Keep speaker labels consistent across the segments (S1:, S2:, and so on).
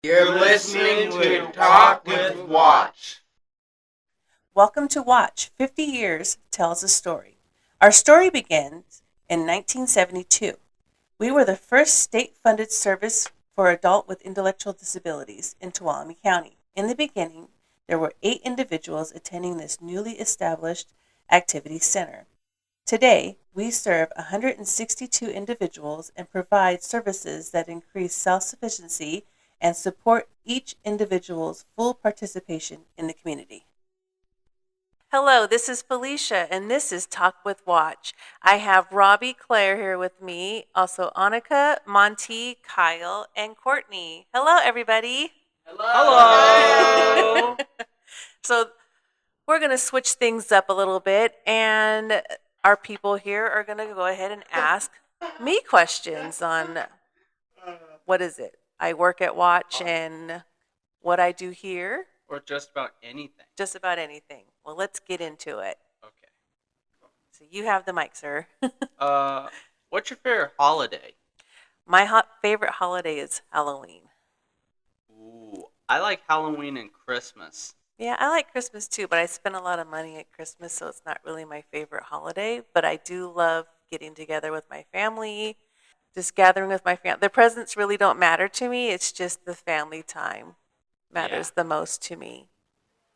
S1: You're listening to Talk with Watch.
S2: Welcome to Watch 50 Years Tells a Story. Our story begins in 1972. We were the first state-funded service for adult with intellectual disabilities in Tuolumne County. In the beginning, there were 8 individuals attending this newly established activity center. Today, we serve 162 individuals and provide services that increase self-sufficiency and support each individual's full participation in the community. Hello, this is Felicia, and this is Talk with Watch. I have Robbie Claire here with me, also Annika, Monty, Kyle, and Courtney. Hello, everybody.
S1: Hello.
S2: So, we're going to switch things up a little bit, and our people here are going to go ahead and ask me questions on what is it? I work at Watch and what I do here.
S1: Or just about anything.
S2: Just about anything. Well, let's get into it.
S1: Okay.
S2: So you have the mic, sir.
S1: What's your favorite holiday?
S2: My favorite holiday is Halloween.
S1: Ooh, I like Halloween and Christmas.
S2: Yeah, I like Christmas too, but I spend a lot of money at Christmas, so it's not really my favorite holiday. But I do love getting together with my family, just gathering with my family. The presents really don't matter to me. It's just the family time matters the most to me.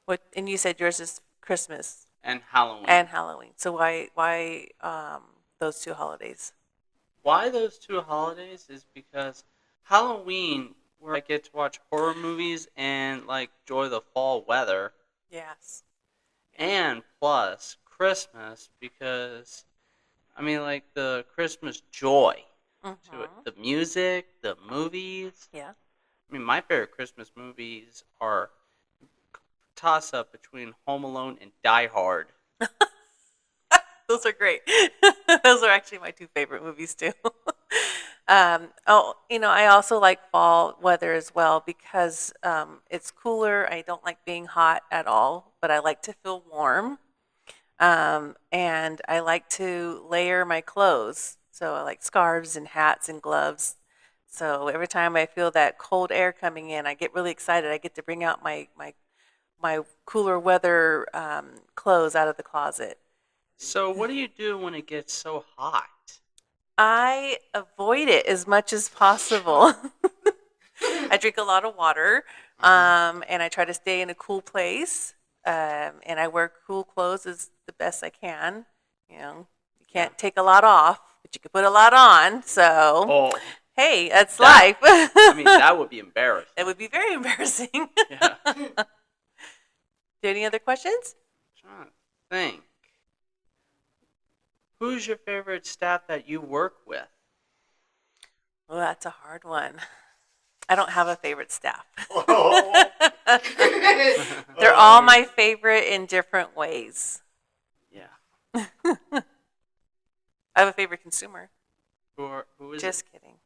S2: What? And you said yours is Christmas
S1: And Halloween.
S2: and Halloween. So why those two holidays?
S1: Why those two holidays is because Halloween, where I get to watch horror movies and like enjoy the fall weather,
S2: Yes.
S1: and plus Christmas because like the Christmas joy to it. The music, the movies.
S2: Yeah.
S1: My favorite Christmas movies are toss up between Home Alone and Die Hard.
S2: Those are great. Those are actually my 2 favorite movies too. I also like fall weather as well because it's cooler. I don't like being hot at all, but I like to feel warm. And I like to layer my clothes. So I like scarves and hats and gloves. So every time I feel that cold air coming in, I get really excited. I get to bring out my cooler weather clothes out of the closet.
S1: So what do you do when it gets so hot?
S2: I avoid it as much as possible. I drink a lot of water, and I try to stay in a cool place, and I wear cool clothes as the best I can. You can't take a lot off, but you can put a lot on. So, hey, that's life.
S1: That would be embarrassing.
S2: It would be very embarrassing.
S1: Yeah.
S2: Do you have any other questions?
S1: I'm trying to think. Who's your favorite staff that you work with?
S2: Well, that's a hard one. I don't have a favorite staff. They're all my favorite in different ways.
S1: Yeah.
S2: I have a favorite consumer.
S1: Who is
S2: Just
S1: it?
S2: kidding.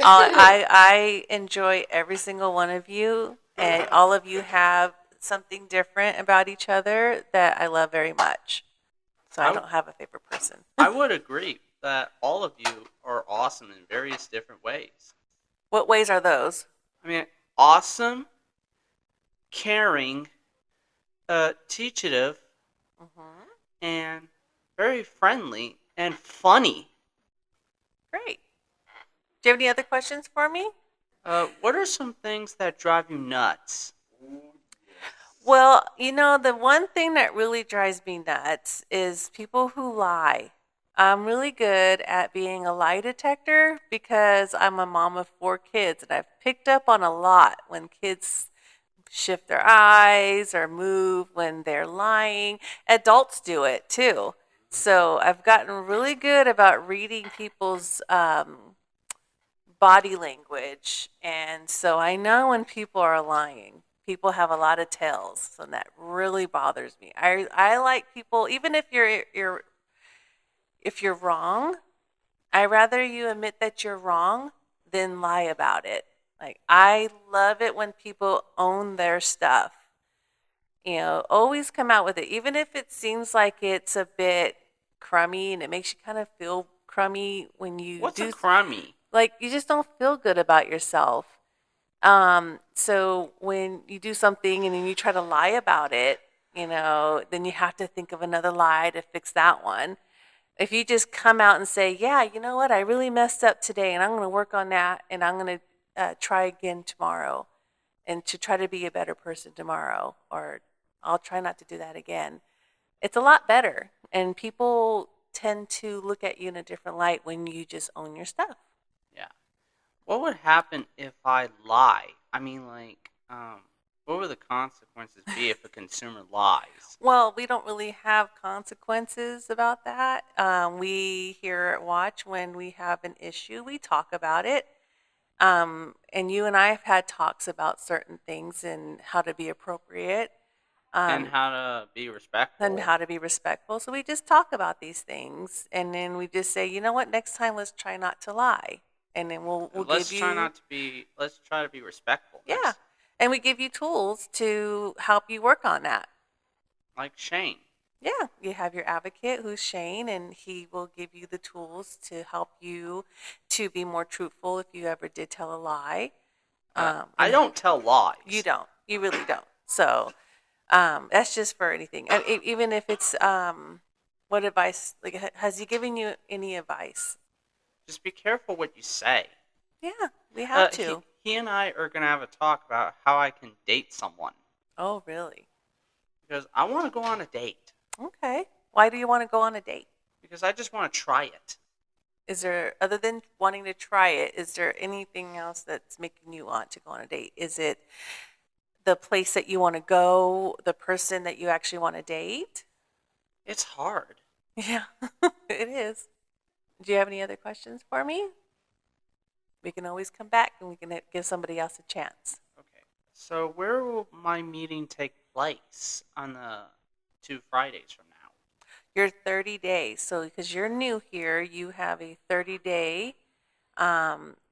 S2: I enjoy every single one of you, and all of you have something different about each other that I love very much. So I don't have a favorite person.
S1: I would agree that all of you are awesome in various different ways.
S2: What ways are those?
S1: Awesome, caring, teachative, and very friendly and funny.
S2: Great. Do you have any other questions for me?
S1: What are some things that drive you nuts?
S2: Well, the one thing that really drives me nuts is people who lie. I'm really good at being a lie detector because I'm a mom of 4 kids, and I've picked up on a lot when kids shift their eyes or move when they're lying. Adults do it too. So I've gotten really good about reading people's body language, and so I know when people are lying. People have a lot of tells, so that really bothers me. I like people, even if you're wrong, I rather you admit that you're wrong than lie about it. Like, I love it when people own their stuff. Always come out with it, even if it seems like it's a bit crummy and it makes you kind of feel crummy when you
S1: What's a crummy?
S2: like, you just don't feel good about yourself. So when you do something and then you try to lie about it, then you have to think of another lie to fix that one. If you just come out and say, yeah, you know what, I really messed up today and I'm going to work on that and I'm going to try again tomorrow and to try to be a better person tomorrow, or I'll try not to do that again. It's a lot better. And people tend to look at you in a different light when you just own your stuff.
S1: Yeah. What would happen if I lie? I mean, like, what would the consequences be if a consumer lies?
S2: Well, we don't really have consequences about that. We here at Watch, when we have an issue, we talk about it. And you and I have had talks about certain things and how to be appropriate.
S1: And
S2: Um,
S1: how to be respectful.
S2: and how to be respectful. So we just talk about these things, and then we just say, you know what, next time let's try not to lie, and then we'll
S1: let's
S2: give
S1: try
S2: you
S1: not to be. Let's try to be respectful.
S2: yeah, and we give you tools to help you work on that.
S1: Like Shane.
S2: Yeah, you have your advocate who's Shane, and he will give you the tools to help you to be more truthful if you ever did tell a lie.
S1: I don't tell lies.
S2: You don't. You really don't. So that's just for anything. And even if it's what advice? Like, has he given you any advice?
S1: Just be careful what you say.
S2: Yeah, we have to.
S1: He and I are gonna have a talk about how I can date someone.
S2: Oh, really?
S1: Because I want to go on a date.
S2: Okay. Why do you want to go on a date?
S1: Because I just want to try it.
S2: Is there, other than wanting to try it, is there anything else that's making you want to go on a date? Is it the place that you want to go, the person that you actually want to date?
S1: It's hard.
S2: Yeah, it is. Do you have any other questions for me? We can always come back and we can give somebody else a chance.
S1: Okay. So where will my meeting take place on the 2 Fridays from now?
S2: Your 30 days. So because you're new here, you have a 30-day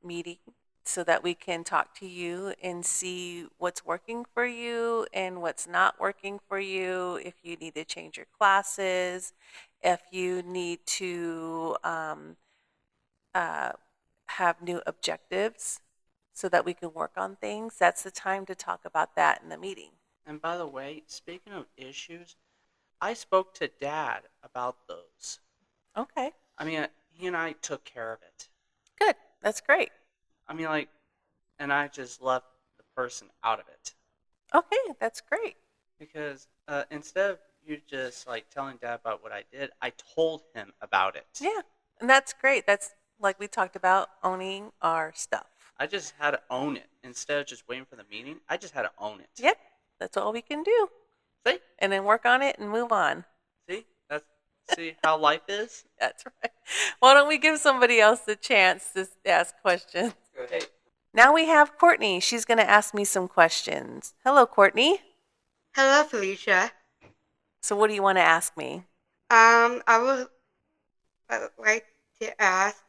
S2: meeting so that we can talk to you and see what's working for you and what's not working for you, if you need to change your classes, if you need to have new objectives so that we can work on things. That's the time to talk about that in the meeting.
S1: And by the way, speaking of issues, I spoke to Dad about those.
S2: Okay.
S1: I mean, he and I took care of it.
S2: Good. That's great.
S1: I mean, like, and I just left the person out of it.
S2: Okay, that's great.
S1: Because instead of you just, like, telling Dad about what I did, I told him about it.
S2: Yeah, and that's great. That's like we talked about, owning our stuff.
S1: I just had to own it. Instead of just waiting for the meeting, I just had to own it.
S2: Yep, that's all we can do.
S1: See?
S2: And then work on it and move on.
S1: See how life is?
S2: That's right. Why don't we give somebody else the chance to ask questions?
S1: Go ahead.
S2: Now we have Courtney. She's going to ask me some questions. Hello, Courtney.
S3: Hello, Felicia.
S2: So what do you want to ask me?
S3: I would like to ask,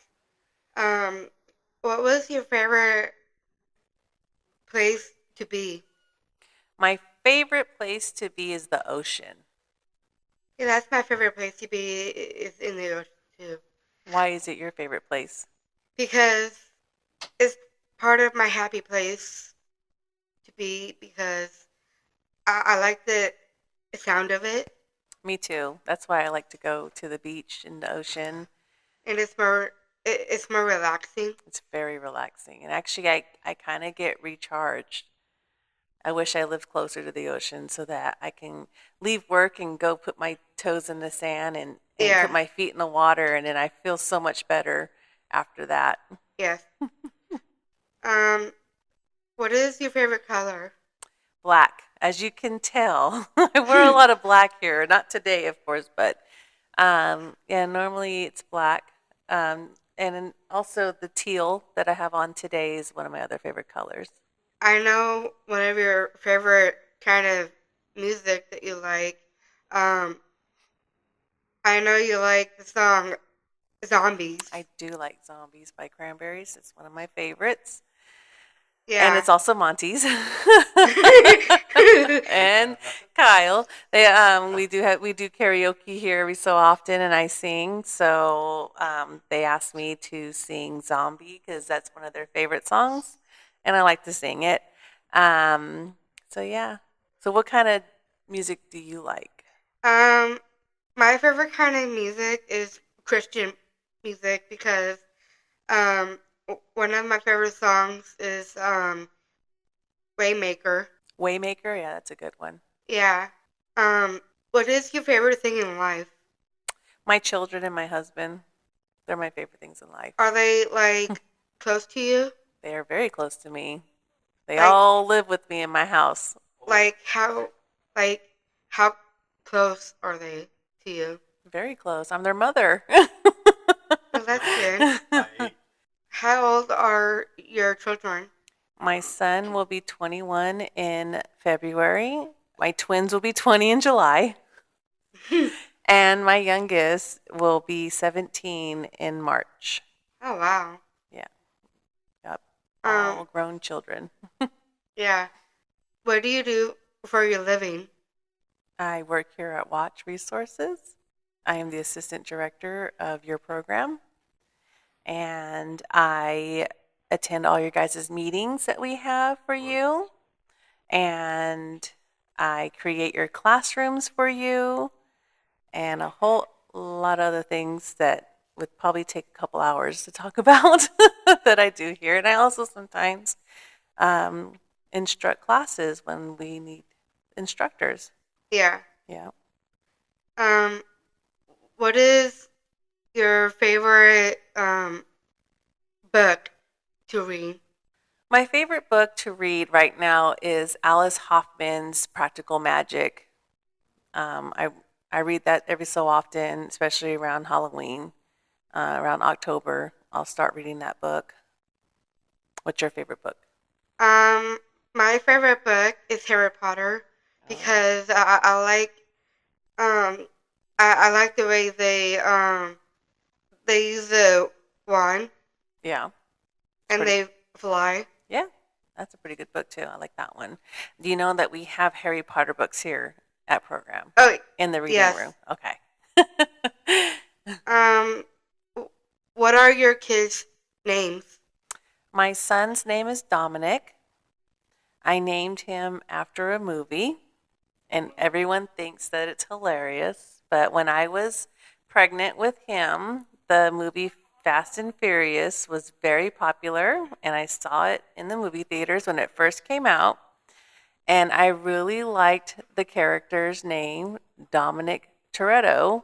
S3: what was your favorite place to be?
S2: My favorite place to be is the ocean.
S3: Yeah, that's my favorite place to be, is in the ocean too.
S2: Why is it your favorite place?
S3: Because it's part of my happy place to be, because I like the sound of it.
S2: Me too. That's why I like to go to the beach and the ocean.
S3: And it's more relaxing.
S2: It's very relaxing. And actually, I kind of get recharged. I wish I lived closer to the ocean so that I can leave work and go put my toes in the sand and
S3: Yeah.
S2: put my feet in the water, and then I feel so much better after that.
S3: Yes. What is your favorite color?
S2: Black. As you can tell, I wear a lot of black here. Not today, of course, but yeah, normally it's black. And then also the teal that I have on today is one of my other favorite colors.
S3: I know one of your favorite kind of music that you like. I know you like the song Zombies.
S2: I do like Zombies by Cranberries. It's one of my favorites.
S3: Yeah.
S2: And it's also Monty's. And Kyle. We do karaoke here every so often, and I sing. So they asked me to sing Zombie because that's one of their favorite songs. and I like to sing it. So yeah. So what kind of music do you like?
S3: Um, my favorite kind of music is Christian music because one of my favorite songs is Waymaker.
S2: Waymaker, yeah, that's a good one.
S3: Yeah. Um, what is your favorite thing in life?
S2: My children and my husband, they're my favorite things in life.
S3: Are they like close to you?
S2: They are very close to me. They
S3: Like
S2: all live with me in my house.
S3: like like how close are they to you?
S2: Very close. I'm their mother.
S3: Oh, that's good. How old are your children?
S2: My son will be 21 in February. My twins will be 20 in July. And my youngest will be 17 in March.
S3: Oh wow.
S2: Yeah. Yep.
S3: Um,
S2: All grown children.
S3: yeah. What do you do for your living?
S2: I work here at Watch Resources. I am the assistant director of your program. And I attend all your guys' meetings that we have for you. And I create your classrooms for you and a whole lot of other things that would probably take a couple hours to talk about that I do here. And I also sometimes um, instruct classes when we need instructors.
S3: Yeah.
S2: Yeah.
S3: Um, what is your favorite book to read?
S2: My favorite book to read right now is Alice Hoffman's Practical Magic. Um, I I read that every so often, especially around Halloween, around October. I'll start reading that book. What's your favorite book?
S3: Um, my favorite book is Harry Potter because I like um I like the way they use the wand
S2: Yeah, it's
S3: and
S2: pretty.
S3: they fly.
S2: Yeah, that's a pretty good book too. I like that one. Do you know that we have Harry Potter books here at program
S3: Oh
S2: in the reading room?
S3: yes.
S2: Okay.
S3: Um, what are your kids' names?
S2: My son's name is Dominic. I named him after a movie, and everyone thinks that it's hilarious. But when I was pregnant with him, the movie Fast and Furious was very popular, and I saw it in the movie theaters when it first came out. And I really liked the character's name, Dominic Toretto.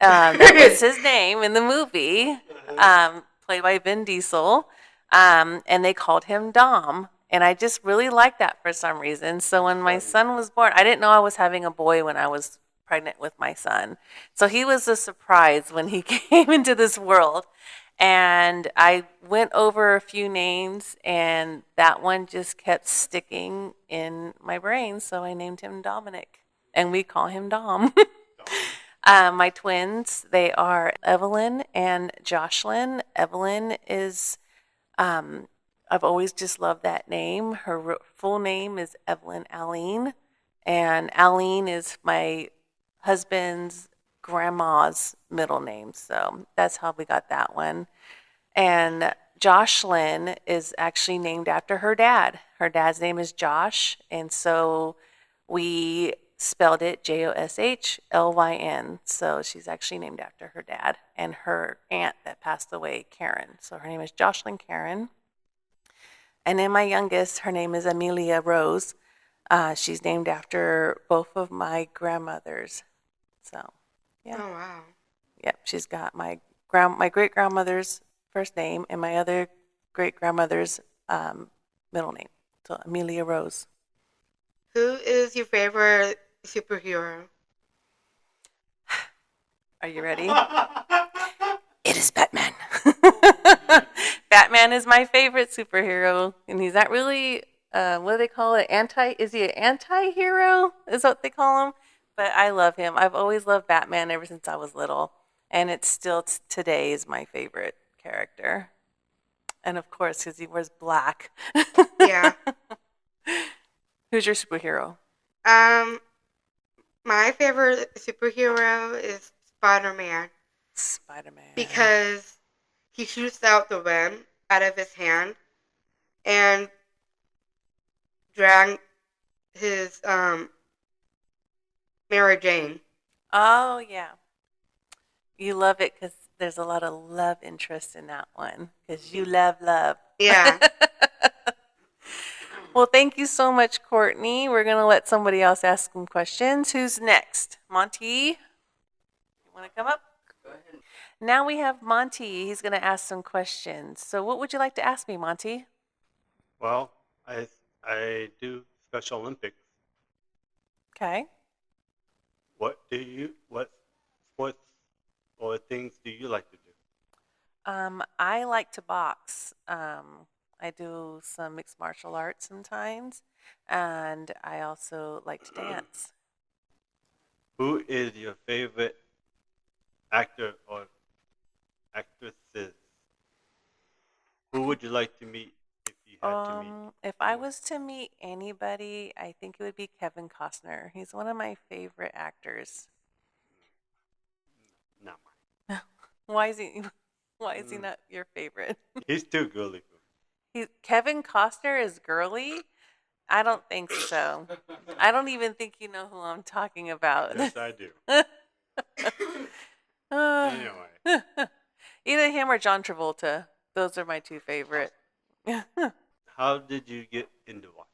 S2: That was his name in the movie, played by Vin Diesel. And they called him Dom. And I just really liked that for some reason. So when my son was born, I didn't know I was having a boy when I was pregnant with my son. So he was a surprise when he came into this world. And I went over a few names, and that one just kept sticking in my brain. So I named him Dominic, and we call him Dom. My twins, they are Evelyn and Jocelyn. Evelyn is, I've always just loved that name. Her full name is Evelyn Aline, and Aline is my husband's grandma's middle name. So that's how we got that one. And Jocelyn is actually named after her dad. Her dad's name is Josh, and so we spelled it Joshlyn. So she's actually named after her dad and her aunt that passed away, Karen. So her name is Jocelyn Karen. And then my youngest, her name is Amelia Rose. She's named after both of my grandmothers. So, yeah.
S3: Oh wow.
S2: Yep, she's got my great grandmother's first name and my other great grandmother's middle name. So Amelia Rose.
S3: Who is your favorite superhero?
S2: Are you ready? It is Batman. Batman is my favorite superhero, and he's not really what do they call it? Is he an anti-hero? Is what they call him. But I love him. I've always loved Batman ever since I was little, and it's still today is my favorite character. And of course, because he wears black.
S3: Yeah.
S2: Who's your superhero?
S3: Um, my favorite superhero is Spider-Man
S2: Spider-Man.
S3: because he shoots out the web out of his hand and drag his Mary Jane.
S2: Oh, yeah. You love it because there's a lot of love interest in that one because you love love.
S3: Yeah.
S2: Well, thank you so much, Courtney. We're going to let somebody else ask some questions. Who's next? Monty? You want to come up?
S1: Go ahead.
S2: Now we have Monty. He's going to ask some questions. So, what would you like to ask me, Monty?
S4: Well, I do Special Olympics.
S2: Okay.
S4: What sports or things do you like to do?
S2: I like to box. I do some mixed martial arts sometimes, and I also like to dance.
S4: Who is your favorite actor or actresses? Who would you like to meet if you had to meet?
S2: If I was to meet anybody, I think it would be Kevin Costner. He's one of my favorite actors.
S4: Not
S2: Why is he? Why is he
S4: Mm.
S2: not your favorite?
S4: mine. He's too girly for me.
S2: Kevin Costner is girly? I don't think so. I don't even think you know who I'm talking about.
S4: Yes, I do. Anyway,
S2: Either him or John Travolta. Those are my two favorite.
S4: how did you get into watching?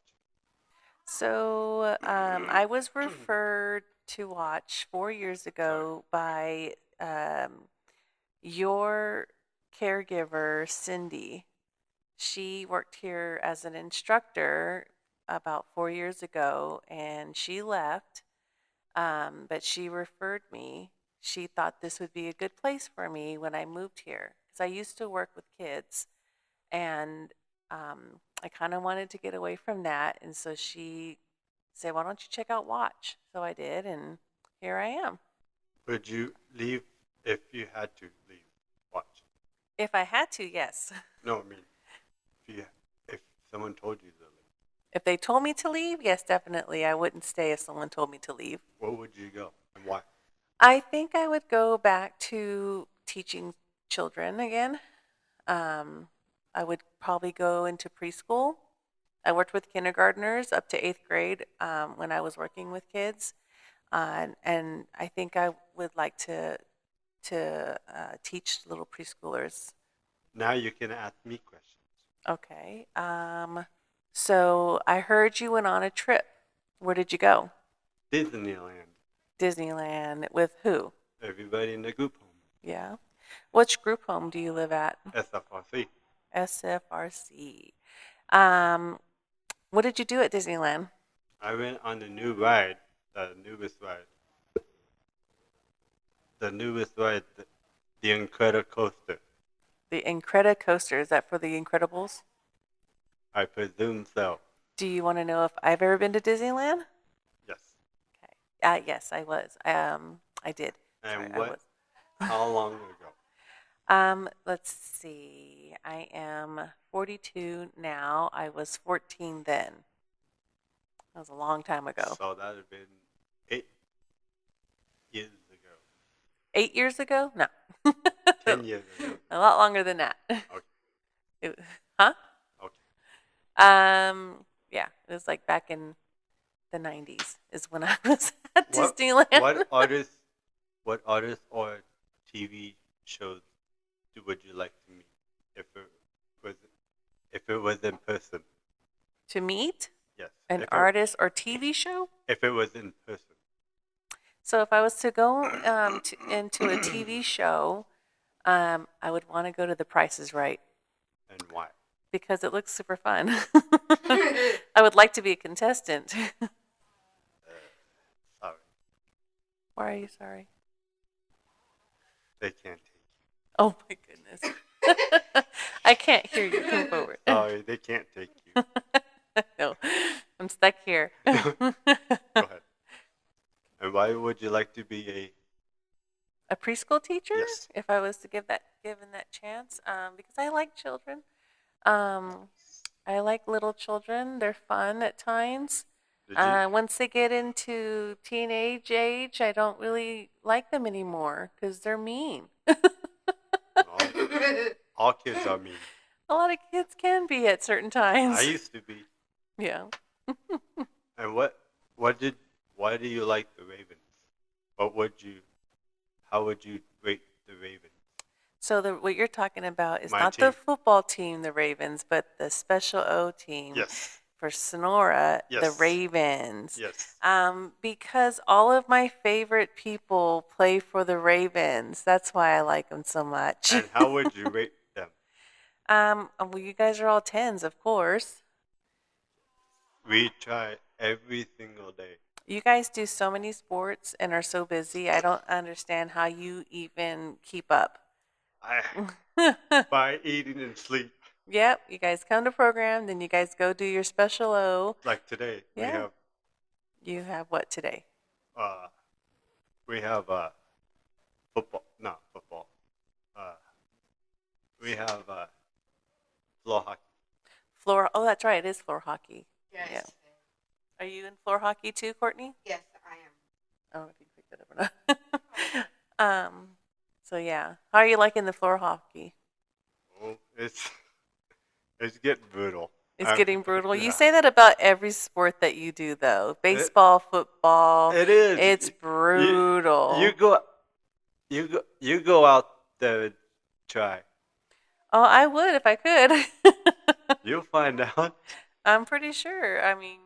S2: So I was referred to watch 4 years ago by your caregiver, Cindy. She worked here as an instructor about 4 years ago, and she left, but she referred me. She thought this would be a good place for me when I moved here because I used to work with kids, and I kind of wanted to get away from that, and so she said, "Why don't you check out Watch?" So I did, and here I am.
S4: Would you leave if you had to leave? Watch.
S2: If I had to, yes.
S4: No, I mean, if someone told you to leave,
S2: If they told me to leave, yes, definitely. I wouldn't stay if someone told me to leave.
S4: where would you go and why?
S2: I think I would go back to teaching children again. I would probably go into preschool. I worked with kindergartners up to 8th grade when I was working with kids, and I think I would like to teach little preschoolers.
S4: Now you can ask me questions.
S2: Okay. So I heard you went on a trip. Where did you go?
S4: Disneyland.
S2: Disneyland. With who?
S4: Everybody in the group home.
S2: Yeah. Which group home do you live at?
S4: SFRC.
S2: SFRC. What did you do at Disneyland?
S4: I went on the new ride, the newest ride. The Incredicoaster.
S2: The Incredicoaster. Is that for the Incredibles?
S4: I presume so.
S2: Do you want to know if I've ever been to Disneyland?
S4: Yes.
S2: Okay. Yes, I was. I did.
S4: And
S2: Sorry, I was.
S4: how long ago?
S2: Let's see. I am 42 now. I was 14 then. That was a long time ago.
S4: So that had been 8 years ago.
S2: 8 years ago? No.
S4: 10 years ago.
S2: A lot longer than that.
S4: Okay.
S2: Huh?
S4: Okay.
S2: Yeah, it was like back in the 90s is when I was at Disneyland.
S4: What artists or TV shows would you like to meet if it was in person?
S2: To meet
S4: Yes.
S2: an artist or TV show?
S4: If it was in person.
S2: So if I was to go into a TV show, I would want to go to The Price is Right.
S4: And why?
S2: Because it looks super fun. I would like to be a contestant.
S4: Sorry.
S2: Why are you sorry?
S4: They can't take you.
S2: Oh my goodness. I can't hear you. Come forward.
S4: Sorry, they can't take you.
S2: No, I'm stuck here.
S4: Go ahead. And why would you like to be
S2: A preschool teacher?
S4: Yes.
S2: If I was to given that chance, because I like children. I like little children. They're fun at times. Once they get into teenage age, I don't really like them anymore because they're mean.
S4: all kids are mean.
S2: A lot of kids can be at certain times.
S4: I used to be.
S2: Yeah.
S4: And what did why do you like the Ravens? What would you how would you rate the Ravens?
S2: So what you're talking about is
S4: My
S2: not the
S4: team.
S2: football team, the Ravens, but the Special O team
S4: Yes.
S2: for Sonora, the
S4: Yes.
S2: Ravens.
S4: Yes.
S2: Because all of my favorite people play for the Ravens. That's why I like them so much.
S4: And how would you rate them?
S2: Well, you guys are all tens, of course.
S4: We try every single day.
S2: You guys do so many sports and are so busy. I don't understand how you even keep up.
S4: By eating and sleep.
S2: Yep, you guys come to program, then you guys go do your Special O.
S4: Like today,
S2: Yeah. You have what today?
S4: we have football, not football. We have floor hockey.
S2: Oh, that's right. It is floor hockey.
S3: Yes.
S2: Yeah. Are you in floor hockey too, Courtney?
S3: Yes, I am.
S2: I don't know if you picked it up or not. So yeah. How are you liking the floor hockey?
S4: Oh, it's getting brutal.
S2: It's getting brutal.
S4: Yeah.
S2: You say that about every sport that you do, though. Baseball, football.
S4: It is.
S2: It's brutal.
S4: You go out there and try.
S2: Oh, I would if I could.
S4: You'll find out.
S2: I'm pretty sure. I mean,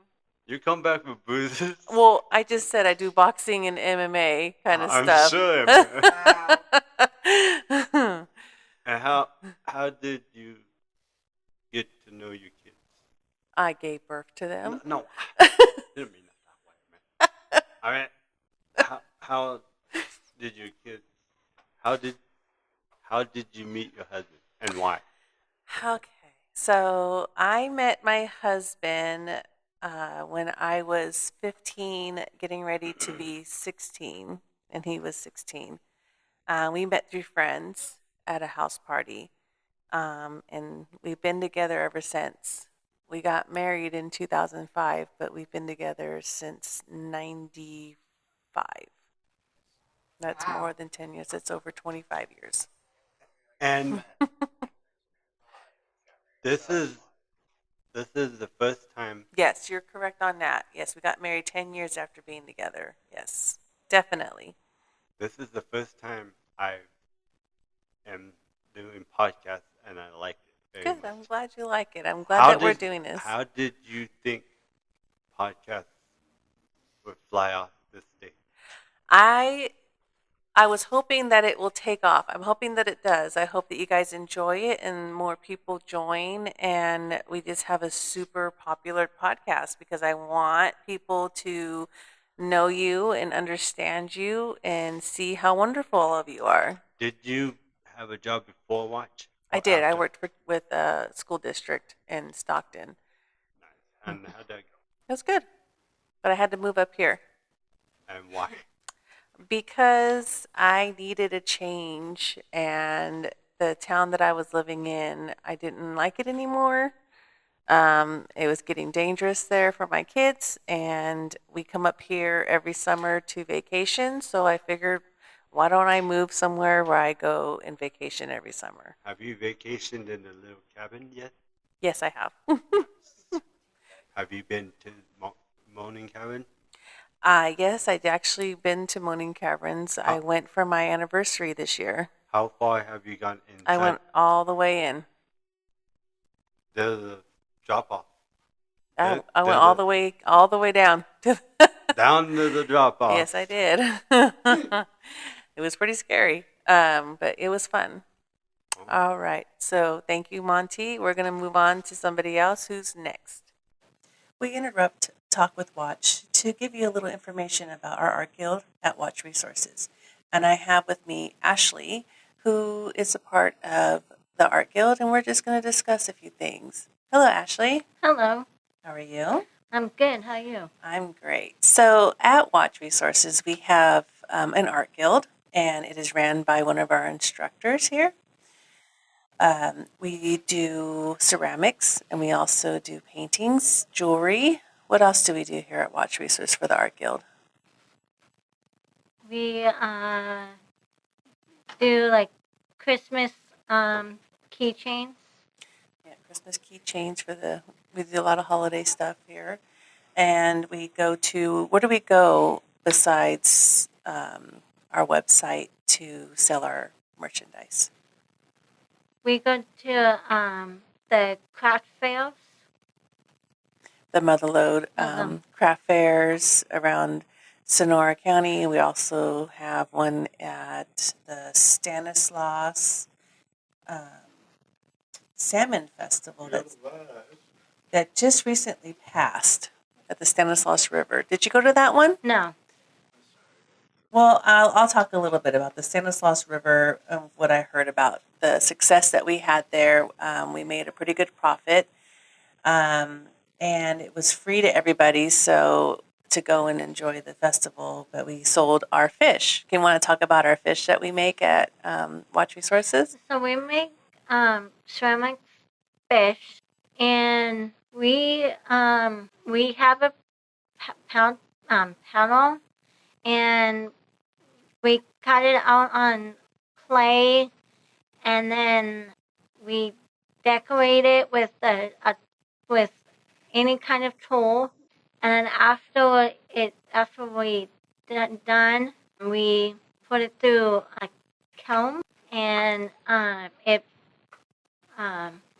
S4: You come back with bruises.
S2: well, I just said I do boxing and MMA kind of
S4: I'm
S2: stuff.
S4: sure.
S3: Wow.
S4: And how did you get to know your kids?
S2: I gave birth to them.
S4: No, didn't mean it that way, man. I mean, how did your kids? How did you meet your husband and why?
S2: Okay. So I met my husband when I was 15, getting ready to be 16, and he was 16. We met through friends at a house party, and we've been together ever since. We got married in 2005, but we've been together since 95. That's
S3: Wow.
S2: more than 10 years. It's over 25 years.
S4: And this is the first time.
S2: Yes, you're correct on that. Yes, we got married 10 years after being together. Yes, definitely.
S4: This is the first time I am doing podcasts, and I like it very
S2: Good.
S4: much.
S2: I'm glad you like it. I'm glad that we're doing this.
S4: How did you think podcasts would fly off this day?
S2: I was hoping that it will take off. I'm hoping that it does. I hope that you guys enjoy it and more people join and we just have a super popular podcast because I want people to know you and understand you and see how wonderful all of you are.
S4: Did you have a job before Watch?
S2: I
S4: or
S2: did. I
S4: after?
S2: worked with a school district in Stockton.
S4: Nice. And how'd that go?
S2: It was good. But I had to move up here.
S4: And why?
S2: Because I needed a change and the town that I was living in, I didn't like it anymore. It was getting dangerous there for my kids, and we come up here every summer to vacation, so I figured, why don't I move somewhere where I go and vacation every summer?
S4: Have you vacationed in a little cabin yet?
S2: Yes, I have.
S4: Have you been to Moaning Cabin?
S2: Yes, I'd actually been to Moaning Caverns. I went for my anniversary this year.
S4: How far have you gone inside?
S2: I went all the way in.
S4: There's a drop off.
S2: I went all the way down.
S4: Down to the drop off.
S2: Yes, I did. It was pretty scary, but it was fun. All right. So thank you, Monty. We're going to move on to somebody else who's next. We interrupt Talk with Watch to give you a little information about our art guild at Watch Resources. And I have with me Ashley, who is a part of the art guild, and we're just going to discuss a few things. Hello, Ashley.
S5: Hello.
S2: How are you?
S5: I'm good. How are you?
S2: I'm great. So at Watch Resources, we have an art guild, and it is ran by one of our instructors here. We do ceramics, and we also do paintings, jewelry. What else do we do here at Watch Resources for the art guild?
S5: We do like Christmas keychains.
S2: Christmas keychains we do a lot of holiday stuff here. And we go to, where do we go besides our website to sell our merchandise?
S5: We go to the craft fairs.
S2: The Motherlode
S5: Uh-huh.
S2: craft fairs around Sonora County. We also have one at the Stanislaus Salmon Festival that just recently passed at the Stanislaus River. Did you go to that one?
S5: No.
S2: Well, I'll talk a little bit about the Stanislaus River, what I heard about the success that we had there. We made a pretty good profit, and it was free to everybody, so to go and enjoy the festival. But we sold our fish. Can you want to talk about our fish that we make at Watch Resources?
S5: So we make ceramic fish, and we have a paddle, and we cut it out on clay, and then we decorate it with with any kind of tool, and then after we done, we put it through a kiln, and it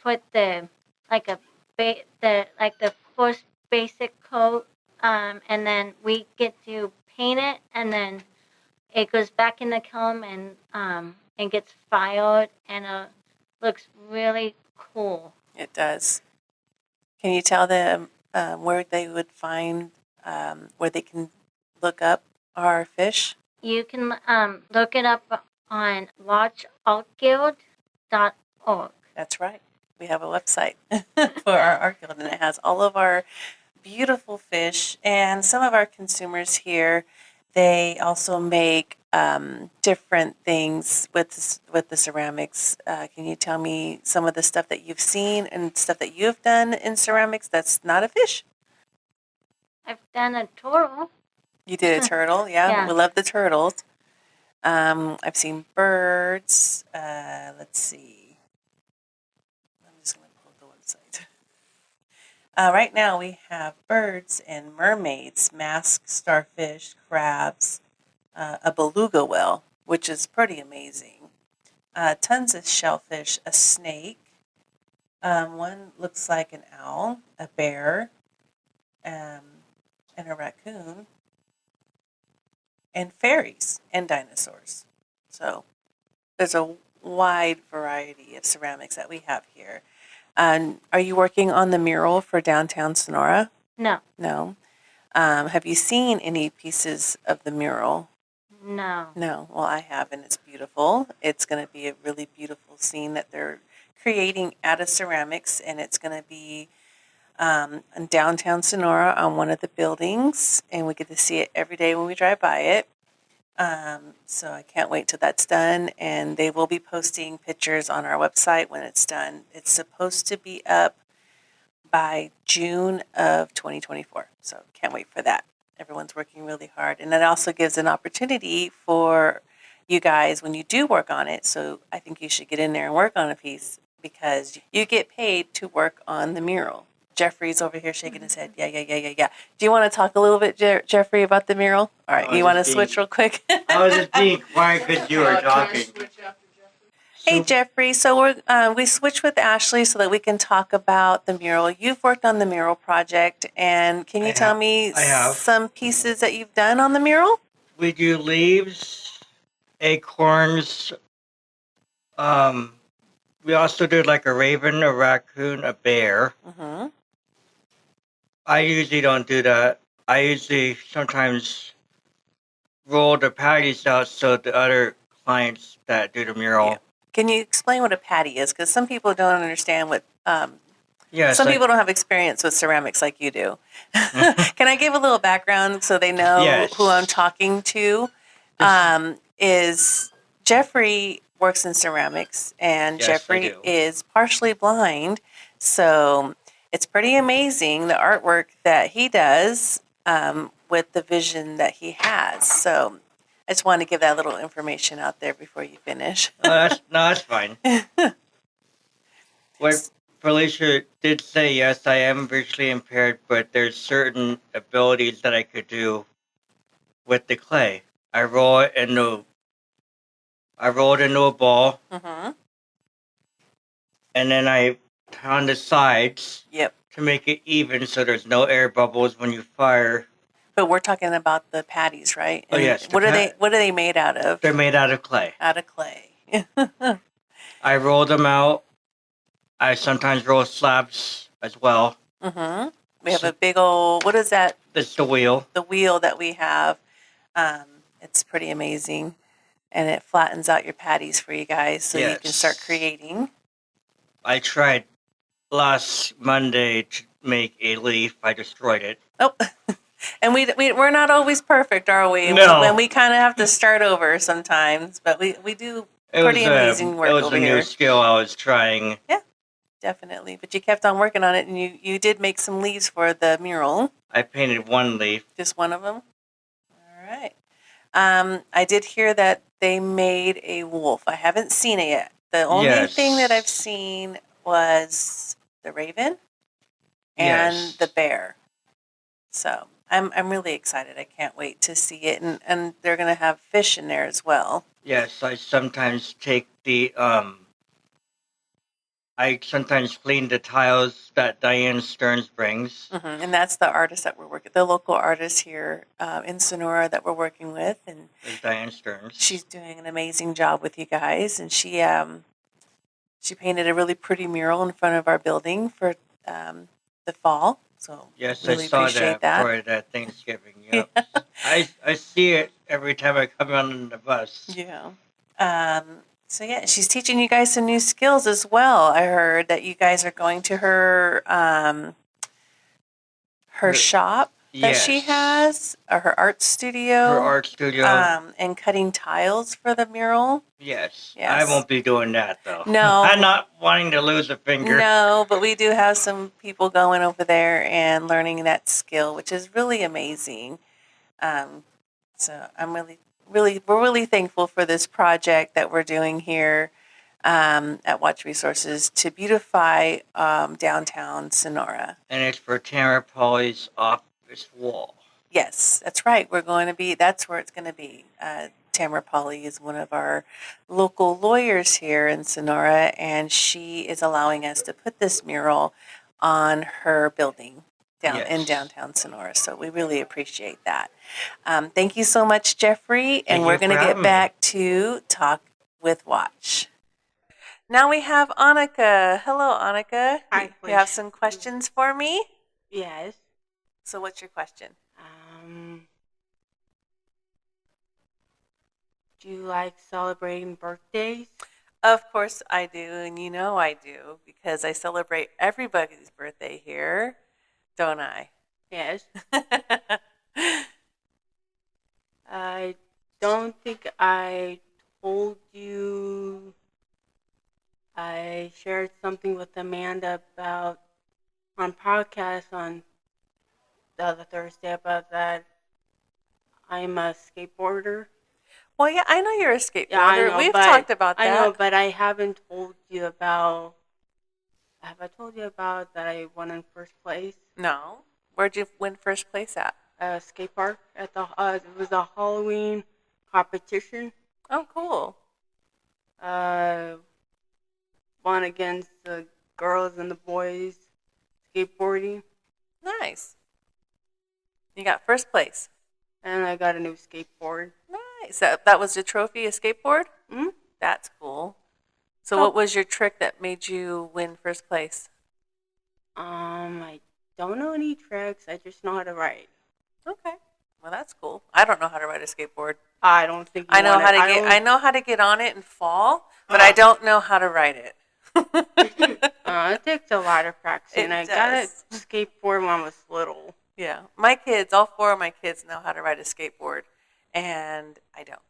S5: put the like a the first basic coat, and then we get to paint it, and then it goes back in the kiln and gets fired, and looks really cool.
S2: It does. Can you tell them where they would find, where they can look up our fish?
S5: You can look it up on watchoutguild.org.
S2: That's right. We have a website for our art guild, and it has all of our beautiful fish. And some of our consumers here, they also make different things with the ceramics. Can you tell me some of the stuff that you've seen and stuff that you've done in ceramics that's not a fish?
S5: I've done a turtle.
S2: You did a turtle, yeah.
S5: Yeah.
S2: We love the turtles. I've seen birds. Let's see. I'm just going to pull up the website. Right now we have birds and mermaids, masked starfish, crabs, a beluga whale, which is pretty amazing. Tons of shellfish, a snake. One looks like an owl, a bear, and a raccoon, and fairies and dinosaurs. So there's a wide variety of ceramics that we have here. Are you working on the mural for downtown Sonora?
S5: No.
S2: No. Have you seen any pieces of the mural?
S5: No.
S2: No. Well, I have, and it's beautiful. It's going to be a really beautiful scene that they're creating out of ceramics, and it's going to be in downtown Sonora on one of the buildings, and we get to see it every day when we drive by it. So I can't wait till that's done, and they will be posting pictures on our website when it's done. It's supposed to be up by June of 2024, so can't wait for that. Everyone's working really hard, and it also gives an opportunity for you guys when you do work on it. So I think you should get in there and work on a piece because you get paid to work on the mural. Jeffrey's over here shaking his head. Yeah. Do you want to talk a little bit, Jeffrey, about the mural? All right, you want to switch real quick?
S4: I was just being quiet because you were talking.
S2: Hey, Jeffrey. So we switched with Ashley so that we can talk about the mural. You've worked on the mural project, and can you tell me some pieces that you've done on the mural?
S6: We do leaves, acorns. We also do like a raven, a raccoon, a bear.
S2: Mm-hmm.
S6: I usually don't do that. I usually sometimes roll the patties out so the other clients that do the mural.
S2: Yeah. Can you explain what a patty is? Because some people don't understand what.
S6: Yes,
S2: some people don't have experience with ceramics like you do. Can I give a little background so they know
S6: Yes.
S2: who I'm talking to? Is Jeffrey works in ceramics, and
S6: Yes, I
S2: Jeffrey
S6: do.
S2: is partially blind, so it's pretty amazing the artwork that he does with the vision that he has. So I just want to give that little information out there before you finish.
S6: No, that's fine. Felicia did say yes, I am visually impaired, but there's certain abilities that I could do with the clay. I roll it into a ball,
S2: Mm-hmm.
S6: and then I on the sides
S2: Yep.
S6: to make it even, so there's no air bubbles when you fire.
S2: But we're talking about the patties, right?
S6: Oh,
S2: And
S6: yes,
S2: what are they made out of?
S6: They're made out of clay.
S2: Out of clay.
S6: I roll them out. I sometimes roll slabs as well.
S2: Mm-hmm. We have a big old, what is that?
S6: It's the wheel.
S2: The wheel that we have. It's pretty amazing. And it flattens out your patties for you guys so you can start
S6: Yes.
S2: creating.
S6: I tried last Monday to make a leaf. I destroyed it.
S2: Oh, and we're not always perfect, are we?
S6: No.
S2: And we kind of have to start over sometimes, but we do pretty amazing work
S6: It was
S2: over
S6: a
S2: here.
S6: new skill I was trying.
S2: Yeah, definitely. But you kept on working on it, and you did make some leaves for the mural.
S6: I painted one leaf.
S2: Just one of them? All right. I did hear that they made a wolf. I haven't seen it yet. The only thing that I've seen was the raven and the bear. So I'm really excited. I can't wait to see it. And they're going to have fish in there as well.
S6: Yes, I sometimes take I sometimes clean the tiles that Diane Stearns brings.
S2: Mm-hmm. And that's the artist that we're working, the local artist here in Sonora that we're working with. And
S6: It's Diane Stearns.
S2: she's doing an amazing job with you guys. And she painted a really pretty mural in front of our building for the fall. So
S6: Yes,
S2: really
S6: I saw
S2: appreciate
S6: that for that Thanksgiving. Yep. I see it every time I come on the bus.
S2: Yeah. So yeah, she's teaching you guys some new skills as well. I heard that you guys are going to her shop that she has, or her art studio.
S6: Her art studio.
S2: And cutting tiles for the mural.
S6: Yes.
S2: Yes.
S6: I won't be doing that though.
S2: No.
S6: I'm not wanting to lose a finger.
S2: No, but we do have some people going over there and learning that skill, which is really amazing. So I'm we're really thankful for this project that we're doing here at Watch Resources to beautify downtown Sonora.
S6: And it's for Tamara Polly's office wall.
S2: Yes, that's right. That's where it's going to be. Tamara Polly is one of our local lawyers here in Sonora, and she is allowing us to put this mural on her building in downtown Sonora. So we really appreciate that. Thank you so much, Jeffrey. And we're going to get back to Talk with Watch. Now we have Annika. Hello, Annika.
S3: Hi,
S2: You have some questions for me?
S3: Yes.
S2: So what's your question?
S3: Do you like celebrating birthdays?
S2: Of course I do, and you know I do, because I celebrate everybody's birthday here, don't I?
S3: Yes. I don't think I told you. I shared something with Amanda about on podcast on the other Thursday about that I'm a skateboarder.
S2: Well, yeah, I know you're a skateboarder.
S3: Yeah, I know,
S2: We've talked about that.
S3: I know, but I haven't told you about. Have I told you about that I won in first place?
S2: No. Where'd you win first place at?
S3: Skate park at the. It was a Halloween competition.
S2: Oh, cool.
S3: Won against the girls and the boys skateboarding.
S2: Nice. You got first place.
S3: And I got a new skateboard.
S2: Nice. That was your trophy, a skateboard?
S3: Hmm?
S2: That's cool. So what was your trick that made you win first place?
S3: I don't know any tricks. I just know how to ride.
S2: Okay. Well, that's cool. I don't know how to ride a skateboard.
S3: I don't think
S2: I know how to get on it and fall, but I don't know how to ride it.
S3: It takes a lot of practice. I got a skateboard when I was little.
S2: Yeah. All four of my kids know how to ride a skateboard, and I don't.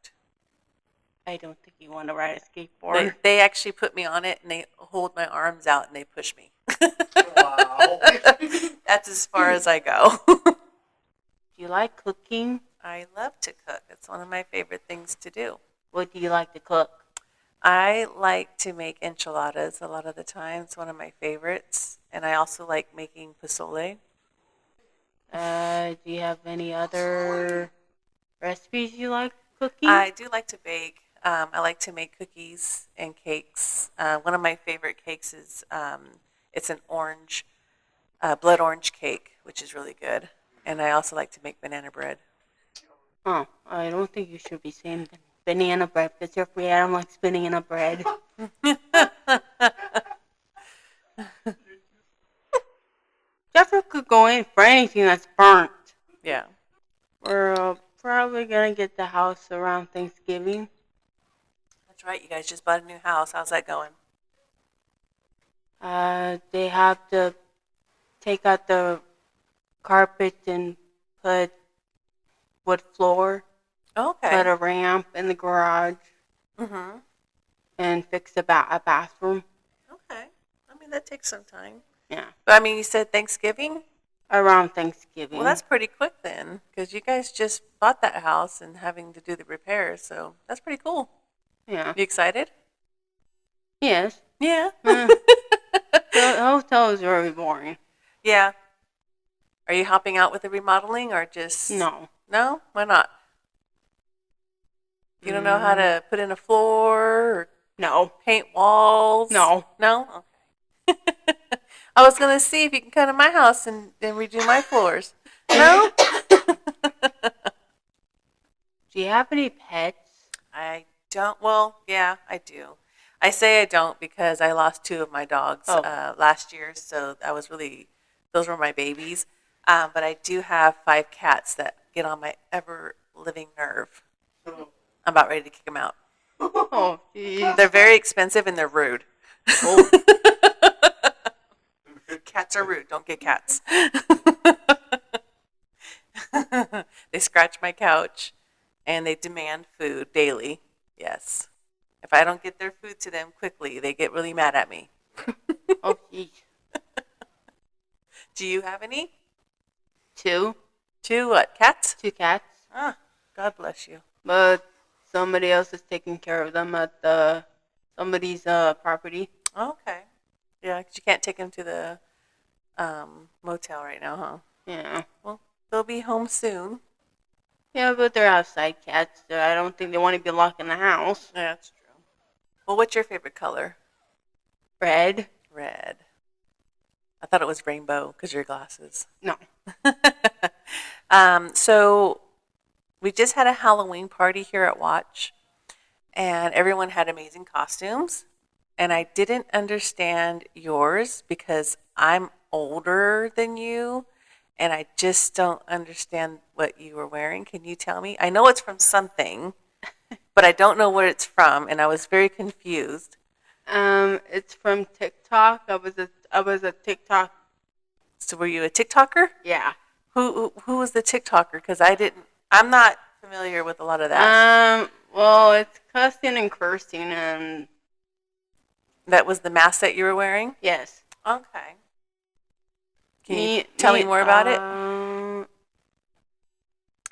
S3: I don't think you want to ride a skateboard.
S2: They actually put me on it, and they hold my arms out, and they push me.
S4: Wow.
S2: That's as far as I go.
S3: Do you like cooking?
S2: I love to cook. It's one of my favorite things to do.
S3: What do you like to cook?
S2: I like to make enchiladas a lot of the time. It's one of my favorites. And I also like making pozole.
S3: Do you have any other recipes you like cooking?
S2: I do like to bake. I like to make cookies and cakes. One of my favorite cakes is it's an orange, blood orange cake, which is really good. And I also like to make banana bread.
S3: Oh, I don't think you should be saying banana bread because you're free. I don't like banana bread. Jeffrey could go in for anything that's burnt.
S2: Yeah.
S3: We're probably gonna get the house around Thanksgiving.
S2: That's right. You guys just bought a new house. How's that going?
S3: They have to take out the carpet and put wood floor,
S2: Okay.
S3: put a ramp in the garage,
S2: Mm-hmm.
S3: and fix a bathroom.
S2: Okay. I mean, that takes some time.
S3: Yeah,
S2: But I mean, you said Thanksgiving?
S3: around Thanksgiving.
S2: Well, that's pretty quick then, because you guys just bought that house and having to do the repairs, so that's pretty cool.
S3: Yeah.
S2: You excited?
S3: Yes.
S2: Yeah.
S3: The hotel is very boring.
S2: Yeah. Are you helping out with the remodeling or just
S3: No.
S2: No? Why not? You don't know how to put in a floor or
S3: No.
S2: paint walls?
S3: No.
S2: No? Okay. I was gonna see if you can come to my house and redo my floors. No?
S3: Do you have any pets?
S2: I don't. Well, yeah, I do. I say I don't because I lost 2 of my dogs last year, so I was really, those were my babies. But I do have 5 cats that get on my ever living nerve. I'm about ready to kick them out.
S3: Oh, jeez.
S2: They're very expensive and they're rude.
S3: Oh.
S2: Cats are rude. Don't get cats. They scratch my couch and they demand food daily. Yes. If I don't get their food to them quickly, they get really mad at me.
S3: Oh, jeez.
S2: Do you have any?
S3: 2.
S2: 2 what? Cats?
S3: 2 cats.
S2: Ah, God bless you.
S3: But somebody else is taking care of them at somebody's property.
S2: Okay. Yeah, 'cause you can't take them to the motel right now, huh?
S3: Yeah.
S2: Well, they'll be home soon.
S3: Yeah, but they're outside cats. So I don't think they want to be locked in the house.
S2: Yeah, that's true. Well, what's your favorite color?
S3: Red?
S2: Red. I thought it was rainbow because of your glasses.
S3: No.
S2: So we just had a Halloween party here at Watch, and everyone had amazing costumes. And I didn't understand yours because I'm older than you, and I just don't understand what you were wearing. Can you tell me? I know it's from something, but I don't know what it's from, and I was very confused.
S3: It's from TikTok. I was a TikTok.
S2: So were you a TikToker?
S3: Yeah.
S2: Who was the TikToker? Because I'm not familiar with a lot of that.
S3: Well, it's cussing and cursing, and
S2: That was the mask that you were wearing?
S3: yes.
S2: Okay. Can you tell me more about it?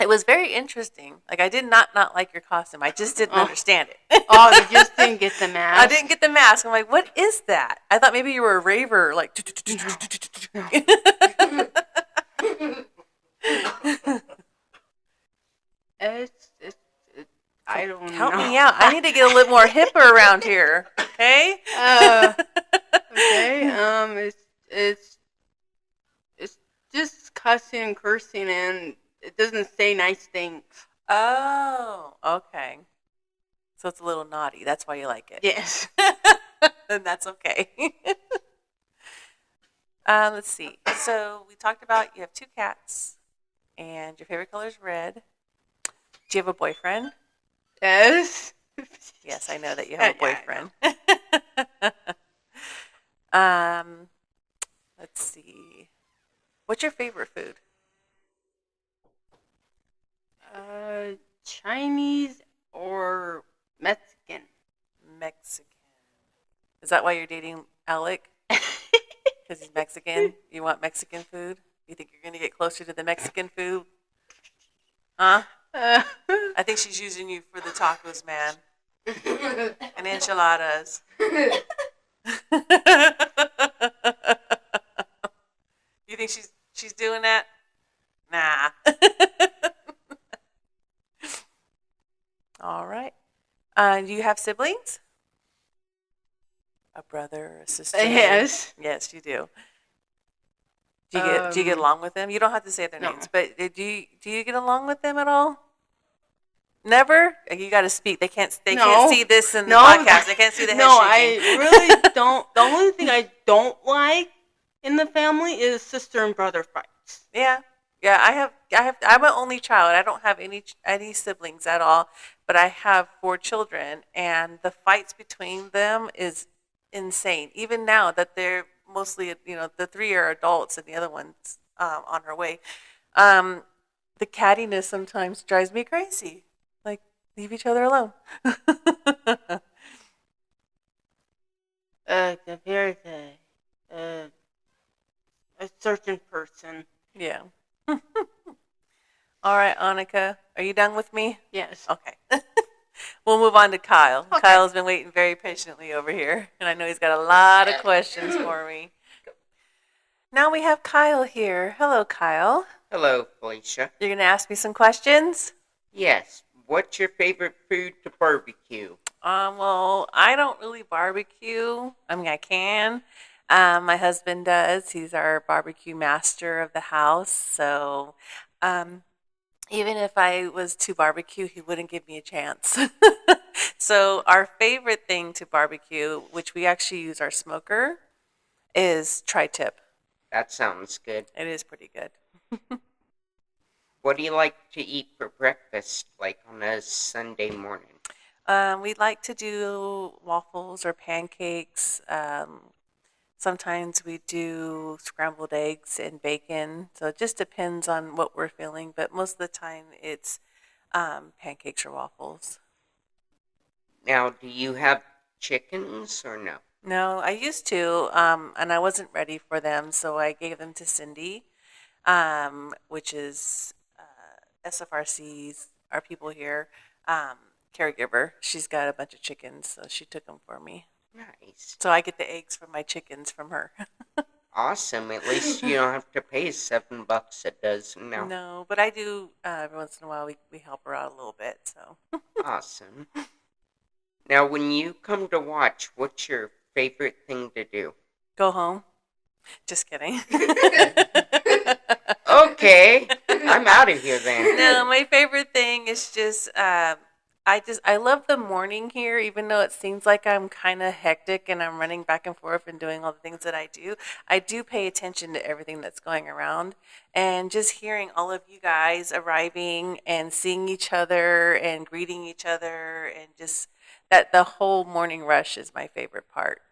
S2: It was very interesting. Like, I did not like your costume. I just didn't understand it.
S3: Oh, you just didn't get the mask?
S2: I didn't get the mask. I'm like, what is that? I thought maybe you were a raver. Like,
S3: It's I don't
S2: help
S3: know.
S2: me out. I need to get a little more hipper around here. Okay?
S3: Okay. It's just cussing and cursing, and it doesn't say nice things.
S2: Oh, okay. So it's a little naughty. That's why you like it.
S3: Yes.
S2: Then that's okay. Let's see. So we talked about you have 2 cats, and your favorite color is red. Do you have a boyfriend?
S3: Yes.
S2: Yes, I know that you have a boyfriend. Let's see. What's your favorite food?
S3: Chinese or Mexican?
S2: Mexican. Is that why you're dating Alec? Because he's Mexican? You want Mexican food? You think you're going to get closer to the Mexican food? Huh? I think she's using you for the tacos, man. and enchiladas. You think she's doing that? Nah. All right. Do you have siblings? A brother, a sister?
S3: Yes.
S2: Yes, you do. Do you get along with them? You don't have to say their
S3: No.
S2: names, but do you get along with them at all? Never. You got to speak. They can't
S3: No.
S2: see this in the
S3: No.
S2: podcast. They can't see the head
S3: No,
S2: shaking.
S3: I really don't. The only thing I don't like in the family is sister and brother fights.
S2: Yeah. I'm an only child. I don't have any siblings at all, but I have 4 children, and the fights between them is insane. Even now that they're mostly, the 3 are adults and the other one's on her way. The cattiness sometimes drives me crazy. Like, leave each other alone.
S3: Compared to a certain person.
S2: Yeah. All right, Annika, are you done with me?
S3: Yes.
S2: Okay. We'll move on to Kyle.
S3: Okay.
S2: Kyle's been waiting very patiently over here, and I know he's got a lot of questions for me. Now we have Kyle here. Hello, Kyle.
S7: Hello, Felicia.
S2: You're going to ask me some questions?
S7: Yes. What's your favorite food to barbecue?
S2: Well, I don't really barbecue. I mean, I can. My husband does. He's our barbecue master of the house. So, even if I was to barbecue, he wouldn't give me a chance. So, our favorite thing to barbecue, which we actually use our smoker, is tri-tip.
S7: That sounds good.
S2: It is pretty good.
S7: What do you like to eat for breakfast, like on a Sunday morning?
S2: We like to do waffles or pancakes. Sometimes we do scrambled eggs and bacon. So it just depends on what we're feeling. But most of the time it's pancakes or waffles.
S7: Now, do you have chickens or no?
S2: No, I used to, and I wasn't ready for them. So I gave them to Cindy, which is SFRC's, our people here, caregiver. She's got a bunch of chickens, so she took them for me.
S7: Nice.
S2: So I get the eggs from my chickens from her.
S7: Awesome. At least you don't have to pay $7 a dozen now.
S2: No, but I do every once in a while. We help her out a little bit. So
S7: Awesome. Now, when you come to watch, what's your favorite thing to do?
S2: go home. Just kidding.
S7: Okay. I'm out of here then.
S2: No, my favorite thing is just I love the morning here, even though it seems like I'm kind of hectic and I'm running back and forth and doing all the things that I do. I do pay attention to everything that's going around, and just hearing all of you guys arriving and seeing each other and greeting each other, and just that the whole morning rush is my favorite part.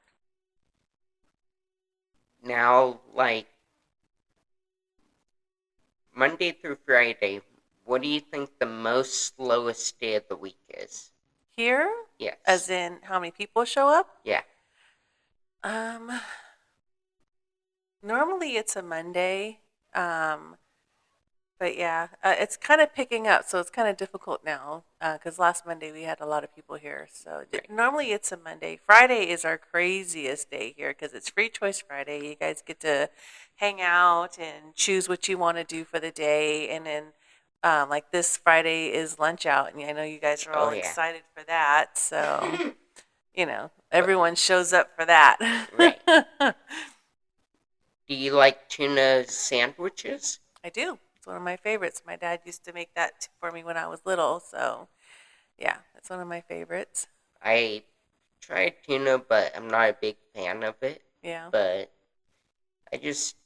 S7: Now, like, Monday through Friday, what do you think the most slowest day of the week is?
S2: Here,
S7: Yes.
S2: as in how many people show up?
S7: Yeah.
S2: Normally it's a Monday, but yeah, it's kind of picking up, so it's kind of difficult now because last Monday we had a lot of people here. So
S7: Right.
S2: normally it's a Monday. Friday is our craziest day here because it's Free Choice Friday. You guys get to hang out and choose what you want to do for the day, and then like this Friday is lunch out, and I know you guys are all
S7: Oh, yeah.
S2: excited for that. So everyone shows up for that.
S7: Right. Do you like tuna sandwiches?
S2: I do. It's one of my favorites. My dad used to make that for me when I was little. So, yeah, it's one of my favorites.
S7: I tried tuna, but I'm not a big fan of it.
S2: Yeah.
S7: But I just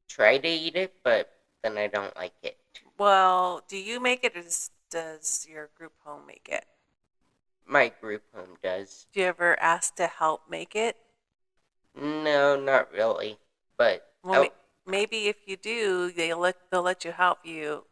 S7: try to eat it, but then I don't like it.
S2: Well, do you make it, or does your group home make it?
S7: My group home does.
S2: Do you ever ask to help make it?
S7: No, not really. But
S2: Well, maybe if you do, they'll let you help you.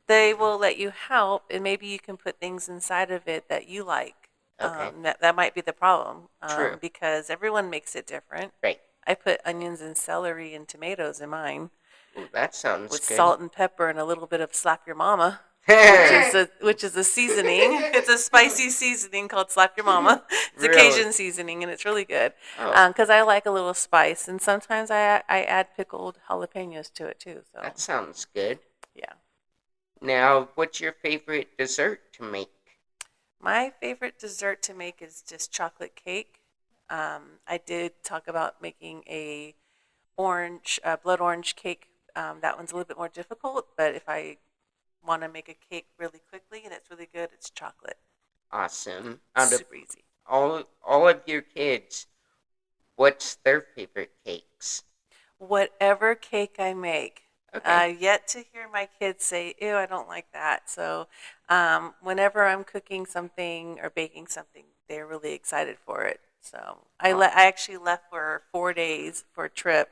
S2: They will let you help, and maybe you can put things inside of it that you like.
S7: Okay.
S2: That might be the problem.
S7: True.
S2: Because everyone makes it different.
S7: Right.
S2: I put onions and celery and tomatoes in mine
S7: Ooh, that sounds
S2: with
S7: good.
S2: salt and pepper and a little bit of slap your mama. which is a seasoning. It's a spicy seasoning called Slap Your Mama. It's a
S7: Really?
S2: Cajun seasoning, and it's really good.
S7: Oh,
S2: Because I like a little spice, and sometimes I add pickled jalapenos to it too. So
S7: that sounds good.
S2: yeah,
S7: Now, what's your favorite dessert to make?
S2: my favorite dessert to make is just chocolate cake. I did talk about making a blood orange cake. That one's a little bit more difficult, but if I want to make a cake really quickly and it's really good, it's chocolate.
S7: Awesome. Out of
S2: Super easy.
S7: all of your kids, what's their favorite cakes?
S2: Whatever cake I make.
S7: Okay.
S2: Yet to hear my kids say, "Ew, I don't like that." So, whenever I'm cooking something or baking something, they're really excited for it. So, I actually left for 4 days for a trip,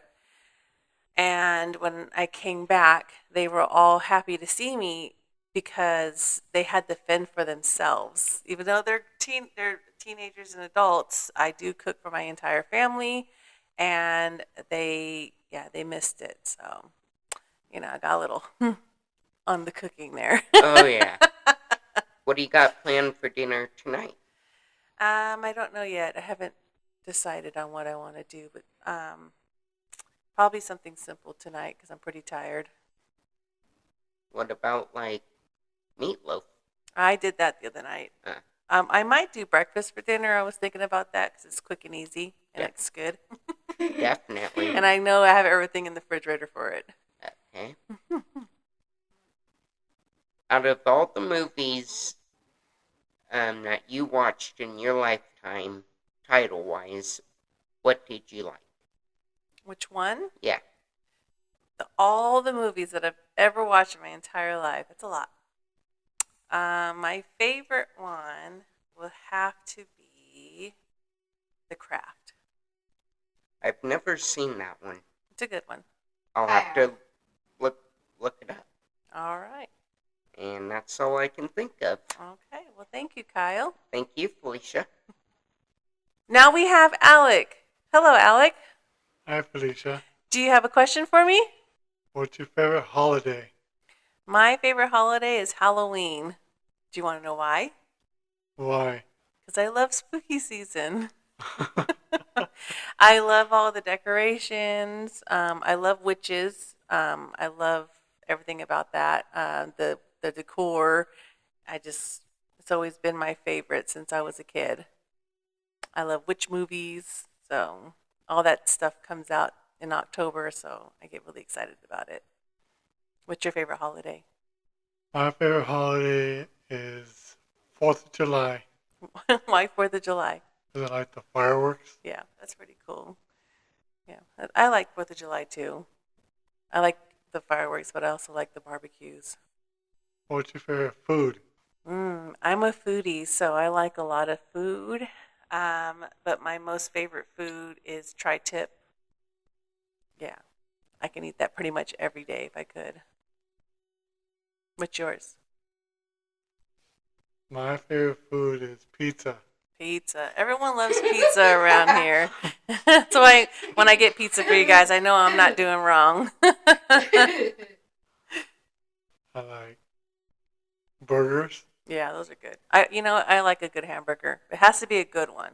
S2: and when I came back, they were all happy to see me because they had to fend for themselves. Even though they're teenagers and adults, I do cook for my entire family, and they missed it. So, I got a little on the cooking there.
S7: Oh yeah. What do you got planned for dinner tonight?
S2: I don't know yet. I haven't decided on what I want to do, but probably something simple tonight because I'm pretty tired.
S7: What about like meatloaf?
S2: I did that the other night.
S7: Uh,
S2: I might do breakfast for dinner. I was thinking about that because it's quick and easy and
S7: Yeah.
S2: it's good.
S7: Definitely.
S2: And I know I have everything in the refrigerator for it.
S7: Okay. Out of all the movies that you watched in your lifetime, title-wise, what did you like?
S2: Which one?
S7: Yeah.
S2: All the movies that I've ever watched in my entire life. It's a lot. My favorite one will have to be The Craft.
S7: I've never seen that one.
S2: It's a good one.
S7: I'll have to look it up.
S2: All right.
S7: And that's all I can think of.
S2: Okay. Well, thank you, Kyle.
S7: Thank you, Felicia.
S2: Now we have Alec. Hello, Alec.
S8: Hi, Felicia.
S2: Do you have a question for me?
S8: What's your favorite holiday?
S2: My favorite holiday is Halloween. Do you want to know why?
S8: Why?
S2: Because I love spooky season. I love all the decorations. I love witches. I love everything about that. The decor. It's always been my favorite since I was a kid. I love witch movies. So all that stuff comes out in October. So I get really excited about it. What's your favorite holiday?
S8: My favorite holiday is 4th of July
S2: Why 4th of July?
S8: because I like the fireworks.
S2: Yeah, that's pretty cool. Yeah, I like 4th of July too. I like the fireworks, but I also like the barbecues.
S8: What's your favorite food?
S2: I'm a foodie, so I like a lot of food. But my most favorite food is tri-tip. Yeah, I can eat that pretty much every day if I could. What's yours?
S8: My favorite food is pizza.
S2: Pizza. Everyone loves pizza around here. So when I get pizza for you guys, I know I'm not doing wrong.
S8: I like burgers.
S2: Yeah, those are good. I like a good hamburger. It has to be a good one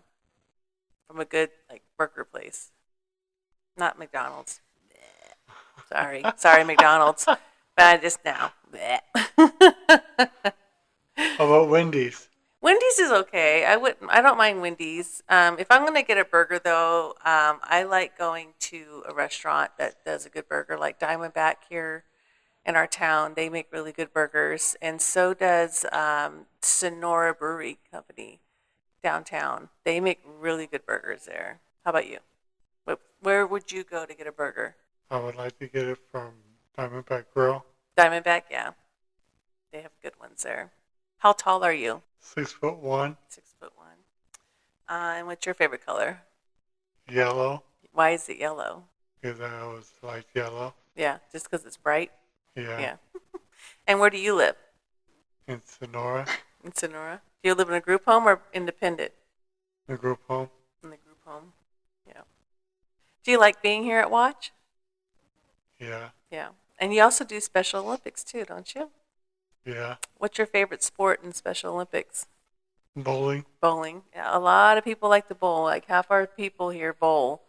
S2: from a good burger place, not McDonald's. Bleh. Sorry, McDonald's. But I just now.
S8: How about Wendy's?
S2: Wendy's is okay. I don't mind Wendy's. If I'm gonna get a burger though, I like going to a restaurant that does a good burger, like Diamondback here in our town. They make really good burgers, and so does Sonora Brewery Company downtown. They make really good burgers there. How about you? Where would you go to get a burger?
S8: I would like to get it from Diamondback Grill.
S2: Diamondback, yeah. They have good ones there. How tall are you?
S8: 6'1",
S2: 6'1". And what's your favorite color?
S8: yellow,
S2: Why is it yellow?
S8: because I always like yellow.
S2: Yeah, just because it's bright?
S8: Yeah.
S2: Yeah. And where do you live?
S8: In Sonora,
S2: In Sonora? Do you live in a group home or independent?
S8: the group home.
S2: In the group home. Yeah. Do you like being here at Watch?
S8: Yeah.
S2: Yeah. And you also do Special Olympics too, don't you?
S8: Yeah.
S2: What's your favorite sport in Special Olympics?
S8: Bowling.
S2: Bowling. Yeah, a lot of people like to bowl. Like half our people here bowl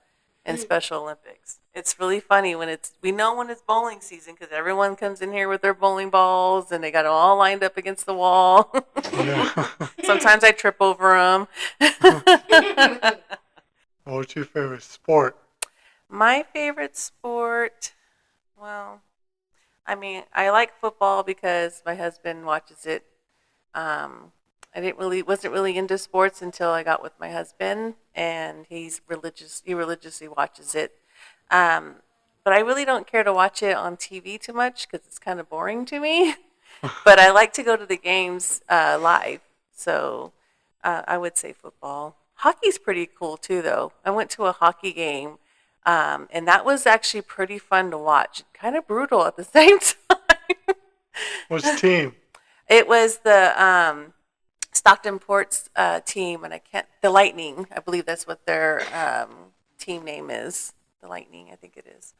S2: in Special Olympics. It's really funny we know when it's bowling season because everyone comes in here with their bowling balls and they got them all lined up against the wall.
S8: Yeah.
S2: Sometimes I trip over them.
S8: What's your favorite sport?
S2: My favorite sport, well, I mean, I like football because my husband watches it. I wasn't really into sports until I got with my husband, and he's religious. He religiously watches it. Um, but I really don't care to watch it on TV too much because it's kind of boring to me. But I like to go to the games live, so I would say football. Hockey's pretty cool too, though. I went to a hockey game, and that was actually pretty fun to watch. Kind of brutal at the same time.
S8: Which team?
S2: It was the Stockton Ports team, and the Lightning. I believe that's what their team name is. The Lightning, I think it is.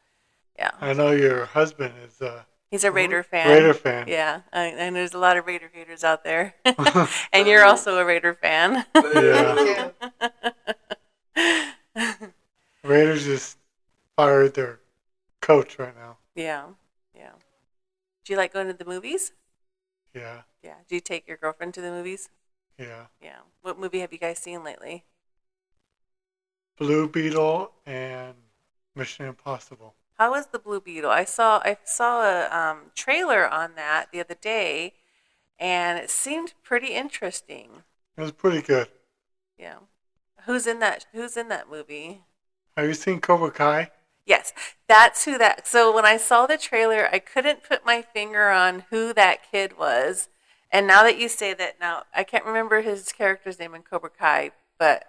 S2: Yeah.
S8: I know your husband is
S2: He's a Raider fan.
S8: Raider fan.
S2: Yeah, and there's a lot of Raider haters out there. And you're also a Raider fan.
S8: Yeah. Raiders just fired their coach right now.
S2: Yeah, yeah. Do you like going to the movies?
S8: Yeah.
S2: Yeah. Do you take your girlfriend to the movies?
S8: Yeah.
S2: Yeah. What movie have you guys seen lately?
S8: Blue Beetle and Mission Impossible.
S2: How was the Blue Beetle? I saw a trailer on that the other day, and it seemed pretty interesting.
S8: It was pretty good.
S2: Yeah. Who's in that movie?
S8: Have you seen Cobra Kai?
S2: Yes, that's who that. So when I saw the trailer, I couldn't put my finger on who that kid was. And now that you say that, now I can't remember his character's name in Cobra Kai, but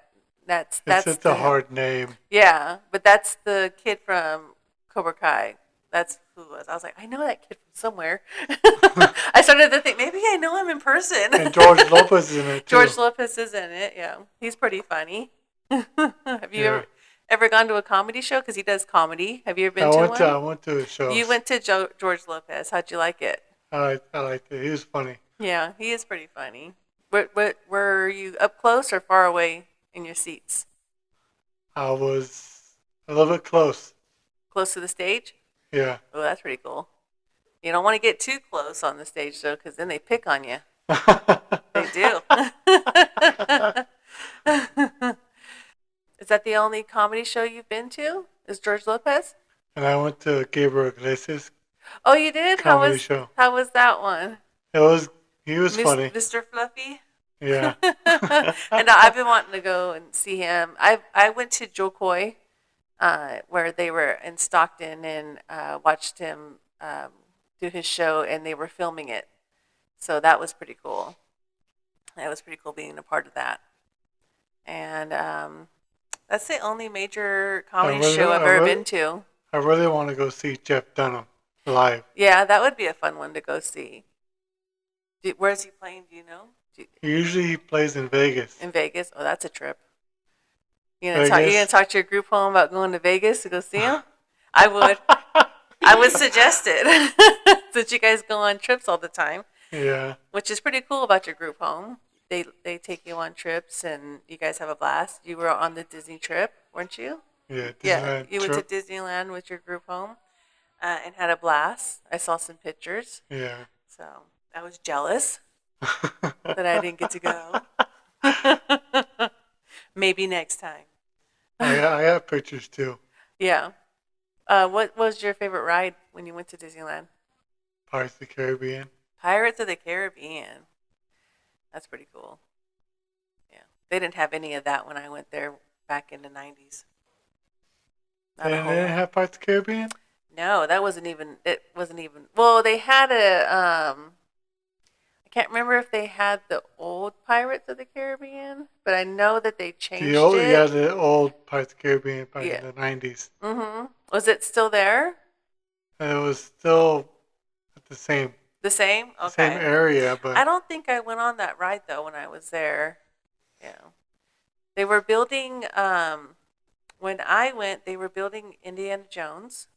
S2: that's
S8: It's a hard name.
S2: Yeah, but that's the kid from Cobra Kai. That's who it was. I was like, I know that kid from somewhere. I started to think maybe I know him in person.
S8: And George Lopez is in it too.
S2: George Lopez is in it. Yeah, he's pretty funny. Have you ever gone to a comedy show? Because he does comedy. Have you ever been to one?
S8: I went to a show.
S2: You went to George Lopez. How'd you like it?
S8: I liked it. He was funny.
S2: Yeah, he is pretty funny. Were you up close or far away in your seats?
S8: I was a little bit close.
S2: Close to the stage?
S8: Yeah.
S2: Oh, that's pretty cool. You don't want to get too close on the stage, though, because then they pick on you. They do. Is that the only comedy show you've been to? Is George Lopez?
S8: And I went to Gabriel Iglesias.
S2: Oh, you did?
S8: Comedy show.
S2: How was that one?
S8: He was funny.
S2: Mr. Fluffy?
S8: Yeah.
S2: And I've been wanting to go and see him. I went to Joe Coy, where they were in Stockton, and watched him do his show, and they were filming it. So that was pretty cool. It was pretty cool being a part of that. And that's the only major comedy show I've ever been to.
S8: I really want to go see Jeff Dunham live.
S2: Yeah, that would be a fun one to go see. Where's he playing? Do you know?
S8: Usually he plays in Vegas.
S2: In Vegas? Oh, that's a trip. You gonna talk to your group home about going to Vegas to go see him? I would. I would suggest it. Since you guys go on trips all the time.
S8: Yeah.
S2: Which is pretty cool about your group home. They take you on trips and you guys have a blast. You were on the Disney trip, weren't you?
S8: Yeah.
S2: Disneyland you went to Disneyland with your group home and had a blast. I saw some pictures.
S8: Yeah.
S2: So I was jealous that I didn't get to go. Maybe next time.
S8: I have pictures too.
S2: Yeah. What was your favorite ride when you went to Disneyland?
S8: Pirates of the Caribbean.
S2: Pirates of the Caribbean. That's pretty cool. Yeah. They didn't have any of that when I went there back in the 90s.
S8: They didn't have Pirates of the Caribbean?
S2: No, it wasn't even, well, they had I can't remember if they had the old Pirates of the Caribbean, but I know that they changed it.
S8: Yeah, the old Pirates of the Caribbean back in the 90s.
S2: Mm-hmm. Was it still there?
S8: It was still the same.
S2: The same? Okay.
S8: Same area, but...
S2: I don't think I went on that ride, though, when I was there. Yeah. They were building, when I went, they were building Indiana Jones.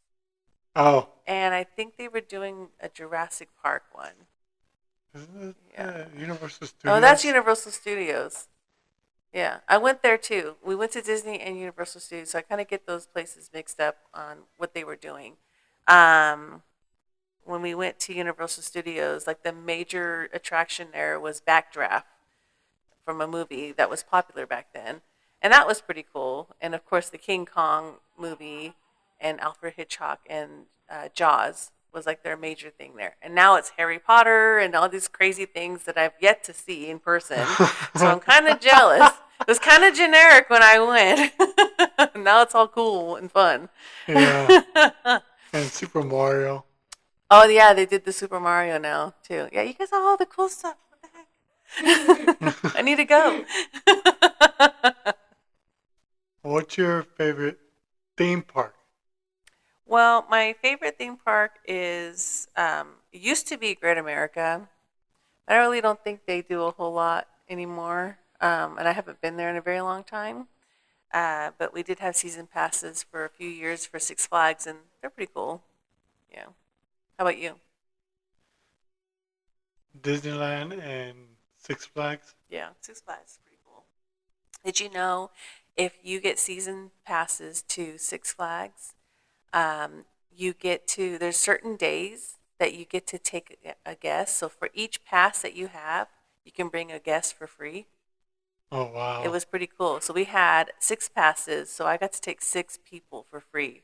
S8: Oh.
S2: And I think they were doing a Jurassic Park one.
S8: Isn't it
S2: Yeah.
S8: Universal Studios?
S2: Oh, that's Universal Studios. Yeah, I went there too. We went to Disney and Universal Studios, so I kind of get those places mixed up on what they were doing. Um, when we went to Universal Studios, like the major attraction there was Backdraft from a movie that was popular back then, and that was pretty cool. And of course, the King Kong movie and Alfred Hitchcock and Jaws was like their major thing there. And now it's Harry Potter and all these crazy things that I've yet to see in person. So I'm kind of jealous. It was kind of generic when I went. Now it's all cool and fun.
S8: Yeah. And Super Mario.
S2: Oh yeah, they did the Super Mario now too. Yeah, you guys have all the cool stuff. What the heck? I need to go.
S8: What's your favorite theme park?
S2: Well, my favorite theme park is it used to be Great America. I really don't think they do a whole lot anymore, and I haven't been there in a very long time. But we did have season passes for a few years for Six Flags, and they're pretty cool. Yeah. How about you?
S8: Disneyland and Six Flags.
S2: Yeah, Six Flags is pretty cool. Did you know if you get season passes to Six Flags, you get to, there's certain days that you get to take a guest. So for each pass that you have, you can bring a guest for free.
S8: Oh wow.
S2: It was pretty cool. So we had 6 passes, so I got to take 6 people for free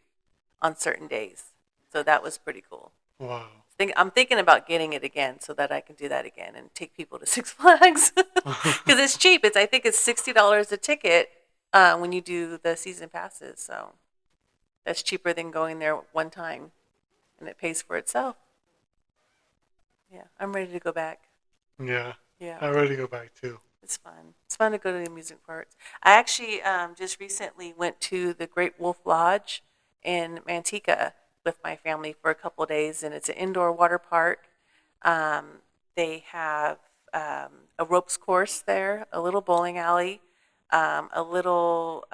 S2: on certain days. So that was pretty cool.
S8: Wow.
S2: I'm thinking about getting it again so that I can do that again and take people to Six Flags because it's cheap. I think it's $60 a ticket when you do the season passes. So that's cheaper than going there one time, and it pays for itself. Yeah, I'm ready to go back.
S8: Yeah.
S2: Yeah,
S8: I'm ready to go back too.
S2: it's fun. It's fun to go to the amusement parks. I actually just recently went to the Great Wolf Lodge in Manteca with my family for a couple of days, and it's an indoor water park. They have a ropes course there, a little bowling alley, a little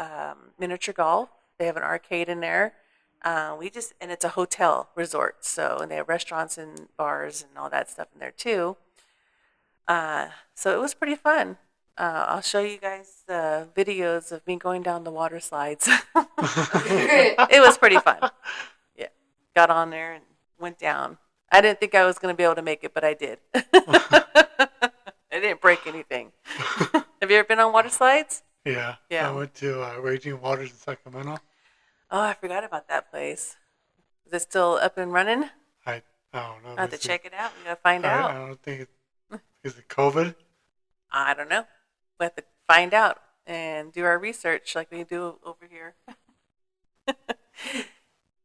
S2: miniature golf. They have an arcade in there. And it's a hotel resort, so and they have restaurants and bars and all that stuff in there too. So it was pretty fun. I'll show you guys the videos of me going down the water slides. It was pretty fun. Yeah, got on there and went down. I didn't think I was going to be able to make it, but I did. I didn't break anything. Have you ever been on water slides?
S8: Yeah.
S2: Yeah.
S8: I went to Raging Waters in Sacramento.
S2: Oh, I forgot about that place. Is it still up and running?
S8: I don't know.
S2: I have to check it out. We gotta find out.
S8: I don't think is it COVID?
S2: I don't know. We have to find out and do our research like we do over here.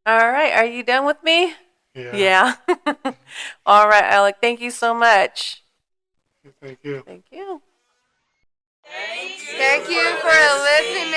S2: All right. Are you done with me?
S8: Yeah.
S2: All right, Alec. Thank you so much.
S8: Thank you.
S2: Thank you.
S3: Thank you for listening